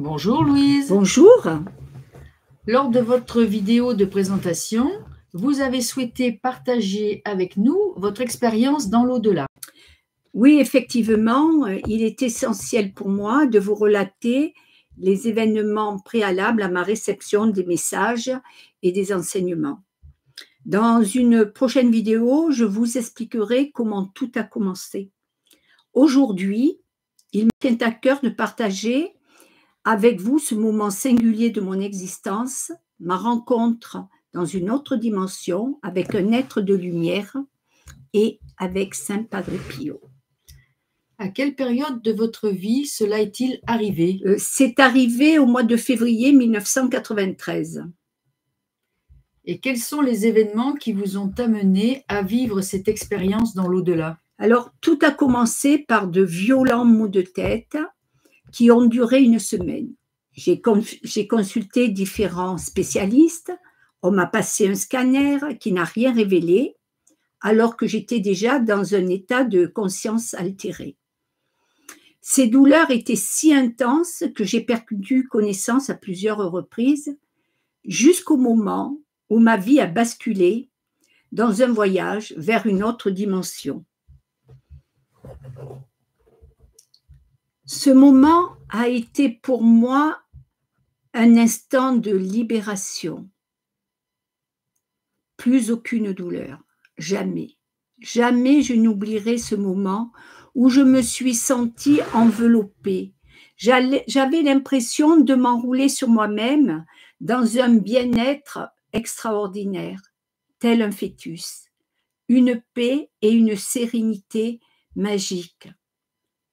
Bonjour Louise. Bonjour. Lors de votre vidéo de présentation, vous avez souhaité partager avec nous votre expérience dans l'au-delà. Oui, effectivement, il est essentiel pour moi de vous relater les événements préalables à ma réception des messages et des enseignements. Dans une prochaine vidéo, je vous expliquerai comment tout a commencé. Aujourd'hui, il me tient à cœur de partager avec vous ce moment singulier de mon existence, ma rencontre dans une autre dimension avec un être de lumière et avec Saint Padre Pio. À quelle période de votre vie cela est-il arrivé? C'est arrivé au mois de février 1993. Et quels sont les événements qui vous ont amené à vivre cette expérience dans l'au-delà? Alors, tout a commencé par de violents maux de tête qui ont duré une semaine. J'ai consulté différents spécialistes. On m'a passé un scanner qui n'a rien révélé, alors que j'étais déjà dans un état de conscience altéré. Ces douleurs étaient si intenses que j'ai perdu connaissance à plusieurs reprises, jusqu'au moment où ma vie a basculé dans un voyage vers une autre dimension. Ce moment a été pour moi un instant de libération. Plus aucune douleur, jamais. Jamais je n'oublierai ce moment où je me suis sentie enveloppée. J'avais l'impression de m'enrouler sur moi-même dans un bien-être extraordinaire, tel un fœtus, une paix et une sérénité magiques.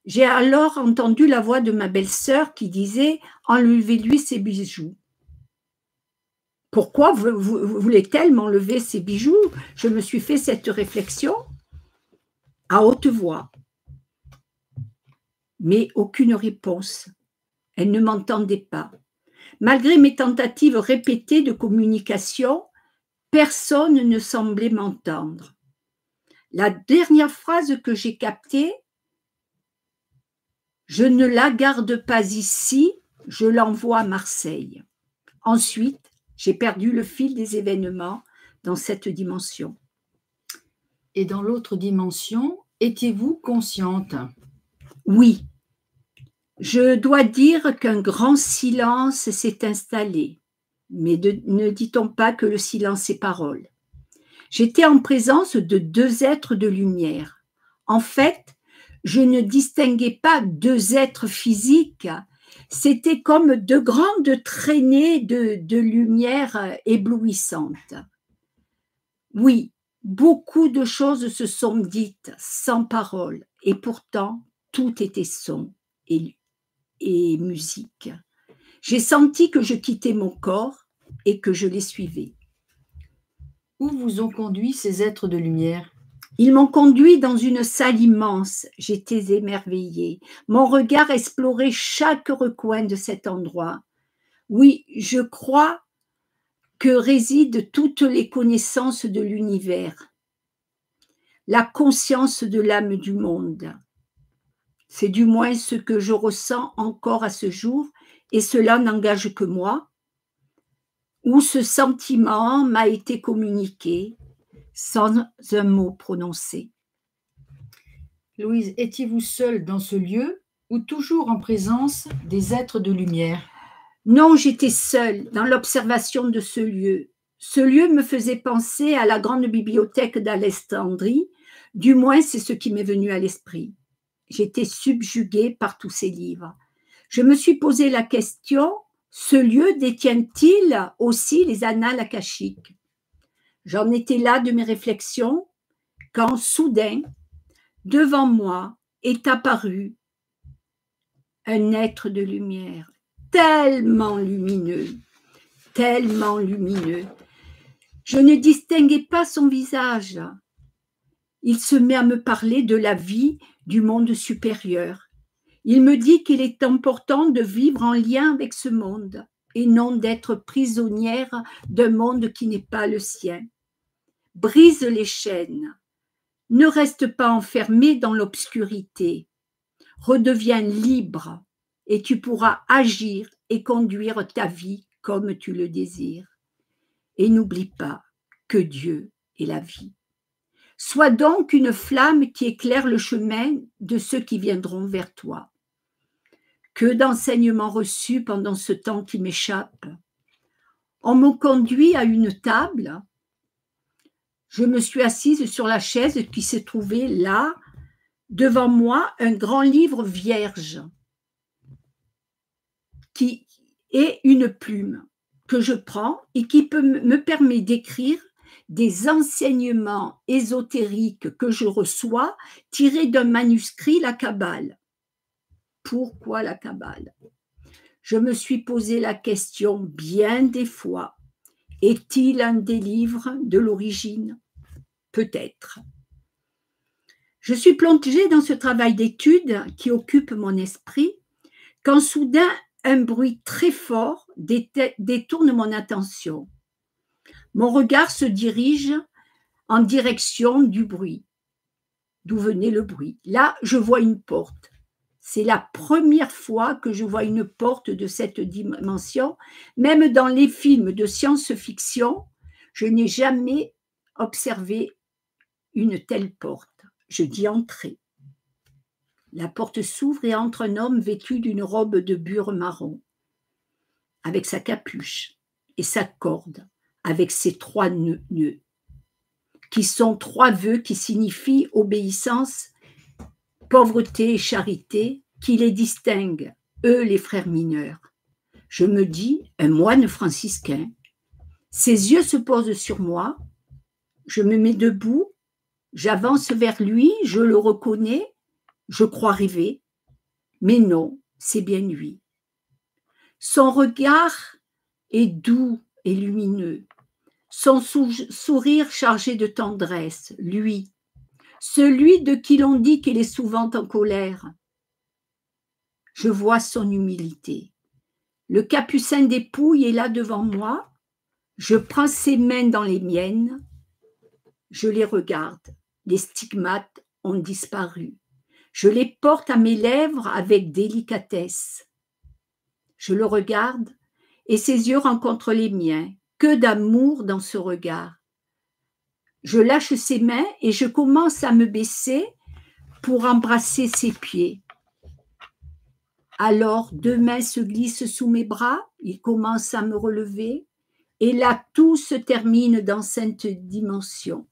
J'ai alors entendu la voix de ma belle-sœur qui disait « Enlevez-lui ses bijoux ». Pourquoi voulait-elle m'enlever ses bijoux? Je me suis fait cette réflexion à haute voix, mais aucune réponse. Elle ne m'entendait pas. Malgré mes tentatives répétées de communication, personne ne semblait m'entendre. La dernière phrase que j'ai captée, « Je ne la garde pas ici, je l'envoie à Marseille ». Ensuite, j'ai perdu le fil des événements dans cette dimension. Et dans l'autre dimension, étiez-vous consciente? Oui. Je dois dire qu'un grand silence s'est installé. Mais ne dit-on pas que le silence est parole? J'étais en présence de deux êtres de lumière. En fait, je ne distinguais pas deux êtres physiques. C'était comme de grandes traînées de lumière éblouissante. Oui, beaucoup de choses se sont dites sans parole, et pourtant tout était son et musique. J'ai senti que je quittais mon corps et que je les suivais. Où vous ont conduit ces êtres de lumière? Ils m'ont conduit dans une salle immense. J'étais émerveillée. Mon regard explorait chaque recoin de cet endroit. Oui, je crois que résident toutes les connaissances de l'univers, la conscience de l'âme du monde. C'est du moins ce que je ressens encore à ce jour, et cela n'engage que moi, où ce sentiment m'a été communiqué sans un mot prononcé. Louise, étiez-vous seule dans ce lieu ou toujours en présence des êtres de lumière? Non, j'étais seule dans l'observation de ce lieu. Ce lieu me faisait penser à la grande bibliothèque d'Alexandrie, du moins c'est ce qui m'est venu à l'esprit. J'étais subjuguée par tous ces livres. Je me suis posé la question, ce lieu détient-il aussi les annales akashiques? J'en étais là de mes réflexions quand soudain, devant moi, est apparu un être de lumière, tellement lumineux, tellement lumineux. Je ne distinguais pas son visage. Il se met à me parler de la vie du monde supérieur. Il me dit qu'il est important de vivre en lien avec ce monde et non d'être prisonnière d'un monde qui n'est pas le sien. Brise les chaînes. Ne reste pas enfermé dans l'obscurité. Redeviens libre et tu pourras agir et conduire ta vie comme tu le désires. Et n'oublie pas que Dieu est la vie. Sois donc une flamme qui éclaire le chemin de ceux qui viendront vers toi. Que d'enseignements reçus pendant ce temps qui m'échappe. On me conduit à une table. Je me suis assise sur la chaise qui s'est trouvée là, devant moi, un grand livre vierge qui est une plume que je prends et qui me permet d'écrire des enseignements ésotériques que je reçois tirés d'un manuscrit, la Kabbale. Pourquoi la Kabbale? Je me suis posé la question bien des fois. Est-il un des livres de l'origine? Peut-être. Je suis plongée dans ce travail d'étude qui occupe mon esprit quand soudain un bruit très fort détourne mon attention. Mon regard se dirige en direction du bruit. D'où venait le bruit? Là, je vois une porte. C'est la première fois que je vois une porte de cette dimension. Même dans les films de science-fiction, je n'ai jamais observé une telle porte. Je dis entrer. La porte s'ouvre et entre un homme vêtu d'une robe de bure marron, avec sa capuche et sa corde, avec ses 3 nœuds, qui sont 3 vœux qui signifient obéissance, pauvreté et charité, qui les distinguent, eux les frères mineurs. Je me dis, un moine franciscain. Ses yeux se posent sur moi, je me mets debout, j'avance vers lui, je le reconnais, je crois rêver, mais non, c'est bien lui. Son regard est doux et lumineux, son sourire chargé de tendresse, lui, celui de qui l'on dit qu'il est souvent en colère. Je vois son humilité. Le capucin dépouille est là devant moi, je prends ses mains dans les miennes, je les regarde, les stigmates ont disparu. Je les porte à mes lèvres avec délicatesse. Je le regarde et ses yeux rencontrent les miens. Que d'amour dans ce regard. Je lâche ses mains et je commence à me baisser pour embrasser ses pieds. Alors 2 mains se glissent sous mes bras, il commence à me relever et là tout se termine dans cette dimension.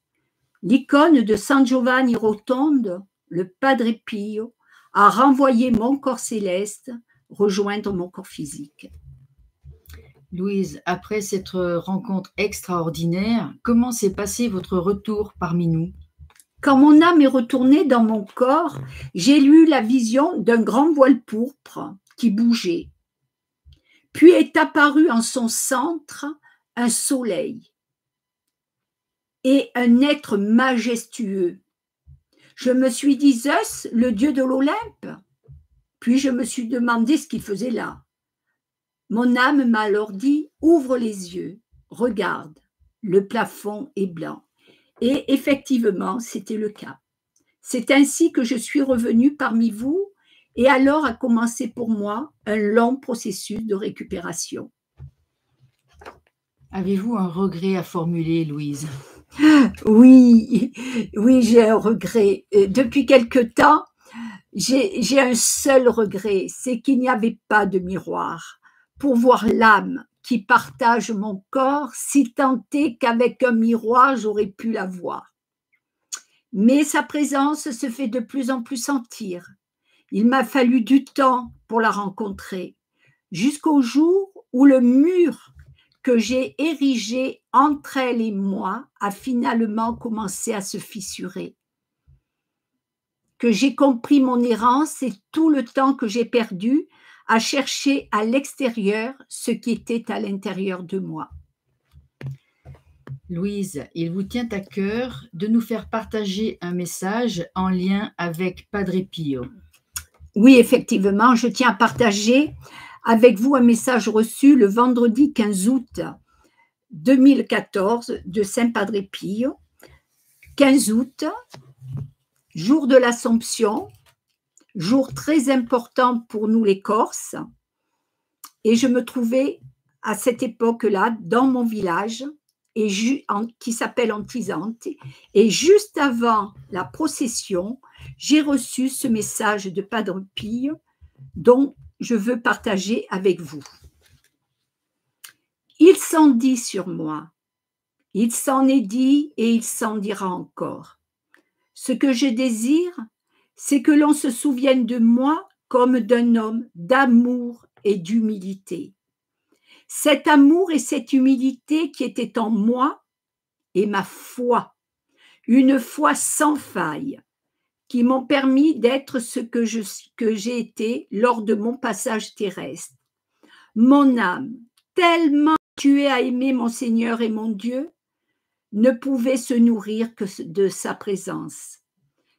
L'icône de San Giovanni Rotondo, le Padre Pio, a renvoyé mon corps céleste rejoindre mon corps physique. Louise, après cette rencontre extraordinaire, comment s'est passé votre retour parmi nous? Quand mon âme est retournée dans mon corps, j'ai eu la vision d'un grand voile pourpre qui bougeait. Puis est apparu en son centre un soleil et un être majestueux. Je me suis dit, Zeus, le dieu de l'Olympe. Puis je me suis demandé ce qu'il faisait là. Mon âme m'a alors dit, ouvre les yeux, regarde, le plafond est blanc. Et effectivement, c'était le cas. C'est ainsi que je suis revenue parmi vous et alors a commencé pour moi un long processus de récupération. Avez-vous un regret à formuler, Louise? Oui, j'ai un regret. Depuis quelque temps, j'ai un seul regret, c'est qu'il n'y avait pas de miroir pour voir l'âme qui partage mon corps, si tant est qu'avec un miroir, j'aurais pu la voir. Mais sa présence se fait de plus en plus sentir. Il m'a fallu du temps pour la rencontrer, jusqu'au jour où le mur que j'ai érigé entre elle et moi a finalement commencé à se fissurer. Que j'ai compris mon errance et tout le temps que j'ai perdu à chercher à l'extérieur ce qui était à l'intérieur de moi. Louise, il vous tient à cœur de nous faire partager un message en lien avec Padre Pio. Oui, effectivement, je tiens à partager avec vous un message reçu le vendredi 15 août 2014 de Saint Padre Pio. 15 août, jour de l'Assomption, jour très important pour nous les Corses. Et je me trouvais à cette époque-là dans mon village qui s'appelle Antisante. Et juste avant la procession, j'ai reçu ce message de Padre Pio dont je veux partager avec vous. Il s'en dit sur moi, il s'en est dit et il s'en dira encore. Ce que je désire, c'est que l'on se souvienne de moi comme d'un homme d'amour et d'humilité. Cet amour et cette humilité qui étaient en moi et ma foi, une foi sans faille, qui m'ont permis d'être ce que j'ai été lors de mon passage terrestre. Mon âme, tellement tuée à aimer mon Seigneur et mon Dieu, ne pouvait se nourrir que de sa présence.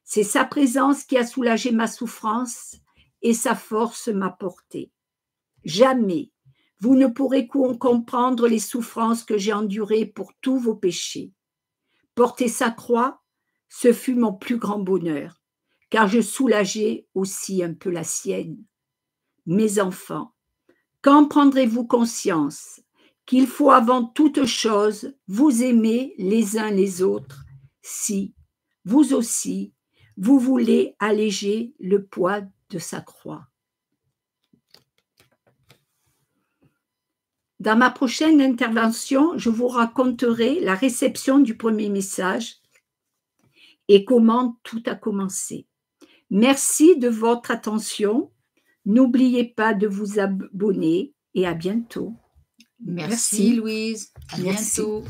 C'est sa présence qui a soulagé ma souffrance et sa force m'a porté. Jamais vous ne pourrez comprendre les souffrances que j'ai endurées pour tous vos péchés. Porter sa croix, ce fut mon plus grand bonheur, car je soulageais aussi un peu la sienne. Mes enfants, quand prendrez-vous conscience qu'il faut avant toute chose vous aimer les uns les autres si, vous aussi, vous voulez alléger le poids de sa croix? Dans ma prochaine intervention, je vous raconterai la réception du premier message et comment tout a commencé. Merci de votre attention. N'oubliez pas de vous abonner et à bientôt. Merci Louise. À bientôt.